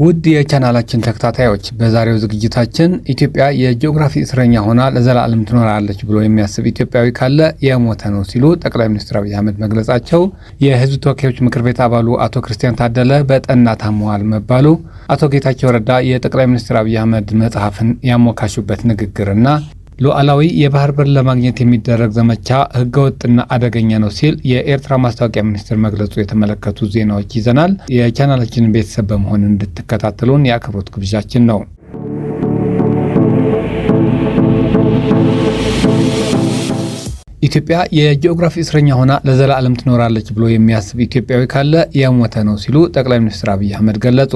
ውድ የቻናላችን ተከታታዮች በዛሬው ዝግጅታችን ኢትዮጵያ የጂኦግራፊ እስረኛ ሆና ለዘላለም ትኖራለች ብሎ የሚያስብ ኢትዮጵያዊ ካለ የሞተ ነው ሲሉ ጠቅላይ ሚኒስትር አብይ አህመድ መግለጻቸው፣ የህዝብ ተወካዮች ምክር ቤት አባሉ አቶ ክርስቲያን ታደለ በጠና ታመዋል መባሉ፣ አቶ ጌታቸው ረዳ የጠቅላይ ሚኒስትር አብይ አህመድ መጽሐፍን ያሞካሹበት ንግግርና ሉዓላዊ የባህር በር ለማግኘት የሚደረግ ዘመቻ ህገወጥና አደገኛ ነው ሲል የኤርትራ ማስታወቂያ ሚኒስትር መግለጹ የተመለከቱ ዜናዎች ይዘናል። የቻናላችንን ቤተሰብ በመሆን እንድትከታተሉን የአክብሮት ግብዣችን ነው። ኢትዮጵያ የጂኦግራፊ እስረኛ ሆና ለዘላለም ትኖራለች ብሎ የሚያስብ ኢትዮጵያዊ ካለ የሞተ ነው ሲሉ ጠቅላይ ሚኒስትር አብይ አህመድ ገለጹ።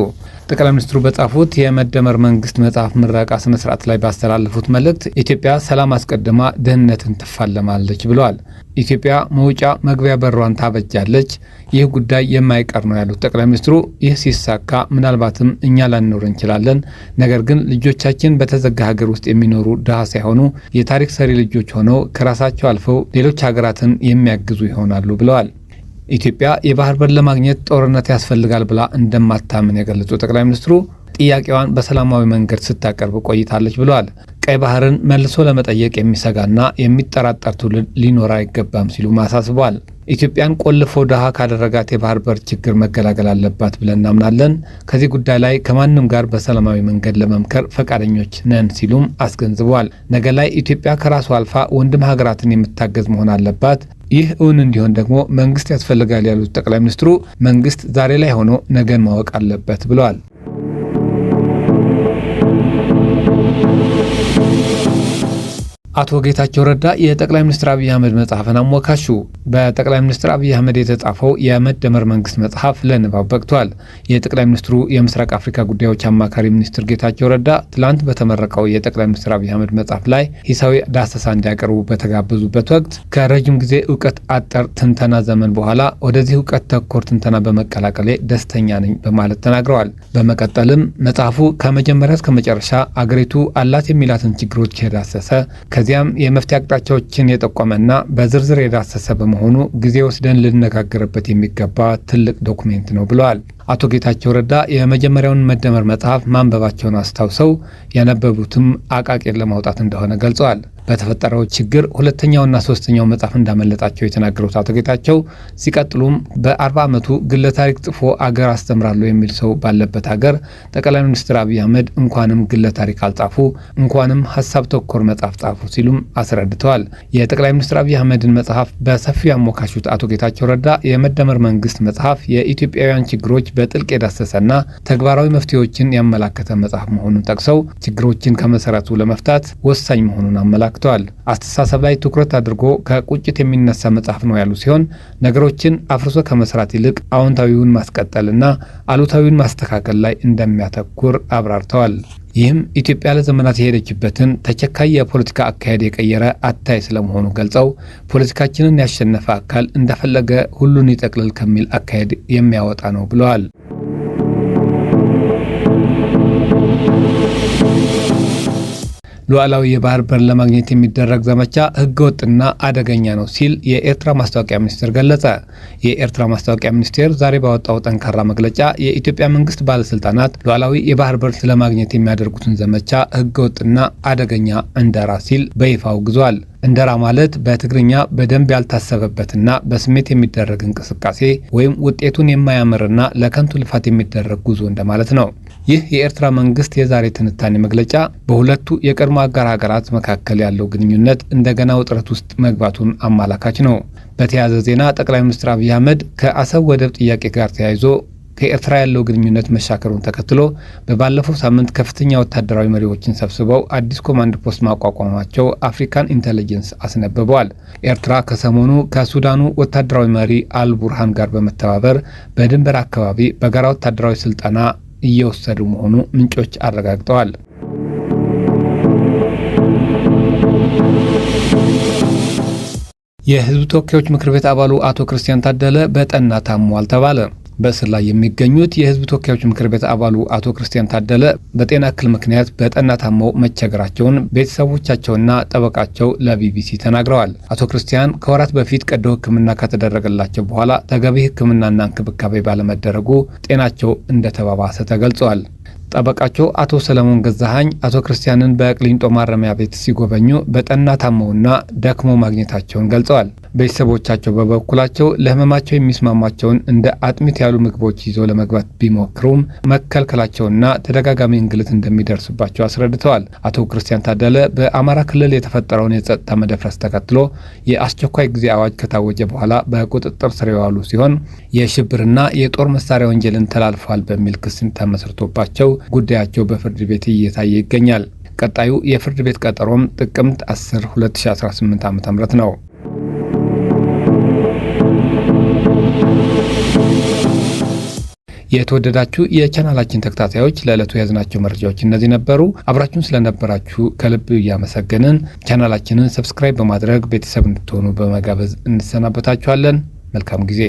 ጠቅላይ ሚኒስትሩ በጻፉት የመደመር መንግስት መጽሐፍ ምረቃ ስነ ስርዓት ላይ ባስተላለፉት መልእክት ኢትዮጵያ ሰላም አስቀድማ ድህነትን ትፋለማለች ብለዋል። ኢትዮጵያ መውጫ መግቢያ በሯን ታበጃለች፣ ይህ ጉዳይ የማይቀር ነው ያሉት ጠቅላይ ሚኒስትሩ ይህ ሲሳካ ምናልባትም እኛ ላንኖር እንችላለን፣ ነገር ግን ልጆቻችን በተዘጋ ሀገር ውስጥ የሚኖሩ ድሃ ሳይሆኑ የታሪክ ሰሪ ልጆች ሆነው ከራሳቸው አልፈው ሌሎች ሀገራትን የሚያግዙ ይሆናሉ ብለዋል። ኢትዮጵያ የባህር በር ለማግኘት ጦርነት ያስፈልጋል ብላ እንደማታምን የገለጹ ጠቅላይ ሚኒስትሩ ጥያቄዋን በሰላማዊ መንገድ ስታቀርብ ቆይታለች ብለዋል። ቀይ ባህርን መልሶ ለመጠየቅ የሚሰጋና የሚጠራጠር ትውልድ ሊኖር አይገባም ሲሉ አሳስበዋል። ኢትዮጵያን ቆልፎ ድሃ ካደረጋት የባህር በር ችግር መገላገል አለባት ብለን እናምናለን። ከዚህ ጉዳይ ላይ ከማንም ጋር በሰላማዊ መንገድ ለመምከር ፈቃደኞች ነን ሲሉም አስገንዝበዋል። ነገ ላይ ኢትዮጵያ ከራሷ አልፋ ወንድም ሀገራትን የምታገዝ መሆን አለባት። ይህ እውን እንዲሆን ደግሞ መንግስት ያስፈልጋል ያሉት ጠቅላይ ሚኒስትሩ መንግስት ዛሬ ላይ ሆኖ ነገን ማወቅ አለበት ብለዋል። አቶ ጌታቸው ረዳ የጠቅላይ ሚኒስትር አብይ አህመድ መጽሐፍን አሞካሹ። በጠቅላይ ሚኒስትር አብይ አህመድ የተጻፈው የመደመር መንግስት መጽሐፍ ለንባብ በቅቷል። የጠቅላይ ሚኒስትሩ የምስራቅ አፍሪካ ጉዳዮች አማካሪ ሚኒስትር ጌታቸው ረዳ ትላንት በተመረቀው የጠቅላይ ሚኒስትር አብይ አህመድ መጽሐፍ ላይ ሂሳዊ ዳሰሳ እንዲያቀርቡ በተጋበዙበት ወቅት ከረጅም ጊዜ እውቀት አጠር ትንተና ዘመን በኋላ ወደዚህ እውቀት ተኮር ትንተና በመቀላቀሌ ደስተኛ ነኝ በማለት ተናግረዋል። በመቀጠልም መጽሐፉ ከመጀመሪያ እስከ መጨረሻ አገሪቱ አላት የሚላትን ችግሮች የዳሰሰ ከዚያም የመፍትሄ አቅጣጫዎችን የጠቆመና በዝርዝር የዳሰሰ በመሆኑ ጊዜ ወስደን ልነጋገርበት የሚገባ ትልቅ ዶኩሜንት ነው ብለዋል። አቶ ጌታቸው ረዳ የመጀመሪያውን መደመር መጽሐፍ ማንበባቸውን አስታውሰው ያነበቡትም አቃቂር ለማውጣት እንደሆነ ገልጸዋል። በተፈጠረው ችግር ሁለተኛውና ሶስተኛው መጽሐፍ እንዳመለጣቸው የተናገሩት አቶ ጌታቸው ሲቀጥሉም በ40 ዓመቱ ግለ ታሪክ ጽፎ አገር አስተምራለሁ የሚል ሰው ባለበት ሀገር ጠቅላይ ሚኒስትር አብይ አህመድ እንኳንም ግለ ታሪክ አልጻፉ እንኳንም ሀሳብ ተኮር መጽሐፍ ጻፉ ሲሉም አስረድተዋል። የጠቅላይ ሚኒስትር አብይ አህመድን መጽሐፍ በሰፊው ያሞካሹት አቶ ጌታቸው ረዳ የመደመር መንግስት መጽሐፍ የኢትዮጵያውያን ችግሮች በጥልቅ የዳሰሰና ተግባራዊ መፍትሄዎችን ያመላከተ መጽሐፍ መሆኑን ጠቅሰው ችግሮችን ከመሰረቱ ለመፍታት ወሳኝ መሆኑን አመላክተዋል። አስተሳሰብ ላይ ትኩረት አድርጎ ከቁጭት የሚነሳ መጽሐፍ ነው ያሉ ሲሆን ነገሮችን አፍርሶ ከመስራት ይልቅ አዎንታዊውን ማስቀጠልና አሉታዊውን ማስተካከል ላይ እንደሚያተኩር አብራርተዋል። ይህም ኢትዮጵያ ለዘመናት የሄደችበትን ተቸካይ የፖለቲካ አካሄድ የቀየረ አታይ ስለመሆኑ ገልጸው ፖለቲካችንን ያሸነፈ አካል እንደፈለገ ሁሉን ይጠቅልል ከሚል አካሄድ የሚያወጣ ነው ብለዋል። ሉዓላዊ የባህር በር ለማግኘት የሚደረግ ዘመቻ ህገወጥና አደገኛ ነው ሲል የኤርትራ ማስታወቂያ ሚኒስቴር ገለጸ። የኤርትራ ማስታወቂያ ሚኒስቴር ዛሬ ባወጣው ጠንካራ መግለጫ የኢትዮጵያ መንግስት ባለስልጣናት ሉዓላዊ የባህር በር ለማግኘት የሚያደርጉትን ዘመቻ ህገወጥና አደገኛ እንደራ ሲል በይፋ አውግዟል። እንደራ ማለት በትግርኛ በደንብ ያልታሰበበትና በስሜት የሚደረግ እንቅስቃሴ ወይም ውጤቱን የማያምርና ለከንቱ ልፋት የሚደረግ ጉዞ እንደማለት ነው። ይህ የኤርትራ መንግስት የዛሬ ትንታኔ መግለጫ በሁለቱ የቀድሞ አጋር ሀገራት መካከል ያለው ግንኙነት እንደገና ውጥረት ውስጥ መግባቱን አመላካች ነው። በተያያዘ ዜና ጠቅላይ ሚኒስትር አብይ አህመድ ከአሰብ ወደብ ጥያቄ ጋር ተያይዞ ከኤርትራ ያለው ግንኙነት መሻከሩን ተከትሎ በባለፈው ሳምንት ከፍተኛ ወታደራዊ መሪዎችን ሰብስበው አዲስ ኮማንድ ፖስት ማቋቋማቸው አፍሪካን ኢንተለጀንስ አስነብበዋል። ኤርትራ ከሰሞኑ ከሱዳኑ ወታደራዊ መሪ አልቡርሃን ጋር በመተባበር በድንበር አካባቢ በጋራ ወታደራዊ ስልጠና እየወሰዱ መሆኑ ምንጮች አረጋግጠዋል። የህዝብ ተወካዮች ምክር ቤት አባሉ አቶ ክርስቲያን ታደለ በጠና ታመዋል ተባለ። በእስር ላይ የሚገኙት የህዝብ ተወካዮች ምክር ቤት አባሉ አቶ ክርስቲያን ታደለ በጤና እክል ምክንያት በጠና ታመው መቸገራቸውን ቤተሰቦቻቸውና ጠበቃቸው ለቢቢሲ ተናግረዋል። አቶ ክርስቲያን ከወራት በፊት ቀዶ ሕክምና ከተደረገላቸው በኋላ ተገቢ ሕክምናና እንክብካቤ ባለመደረጉ ጤናቸው እንደተባባሰ ተገልጿል። ጠበቃቸው አቶ ሰለሞን ገዛሃኝ አቶ ክርስቲያንን በቅሊንጦ ማረሚያ ቤት ሲጎበኙ በጠና ታመውና ደክሞ ማግኘታቸውን ገልጸዋል። ቤተሰቦቻቸው በበኩላቸው ለህመማቸው የሚስማማቸውን እንደ አጥሚት ያሉ ምግቦች ይዘው ለመግባት ቢሞክሩም መከልከላቸውና ተደጋጋሚ እንግልት እንደሚደርስባቸው አስረድተዋል። አቶ ክርስቲያን ታደለ በአማራ ክልል የተፈጠረውን የጸጥታ መደፍረስ ተከትሎ የአስቸኳይ ጊዜ አዋጅ ከታወጀ በኋላ በቁጥጥር ስር የዋሉ ሲሆን የሽብርና የጦር መሳሪያ ወንጀልን ተላልፏል በሚል ክስ ተመስርቶባቸው ጉዳያቸው በፍርድ ቤት እየታየ ይገኛል። ቀጣዩ የፍርድ ቤት ቀጠሮም ጥቅምት 10 2018 ዓ.ም ነው። የተወደዳችሁ የቻናላችን ተከታታዮች ለዕለቱ ያዝናቸው መረጃዎች እነዚህ ነበሩ። አብራችሁን ስለነበራችሁ ከልብ እያመሰገንን ቻናላችንን ሰብስክራይብ በማድረግ ቤተሰብ እንድትሆኑ በመጋበዝ እንሰናበታችኋለን። መልካም ጊዜ።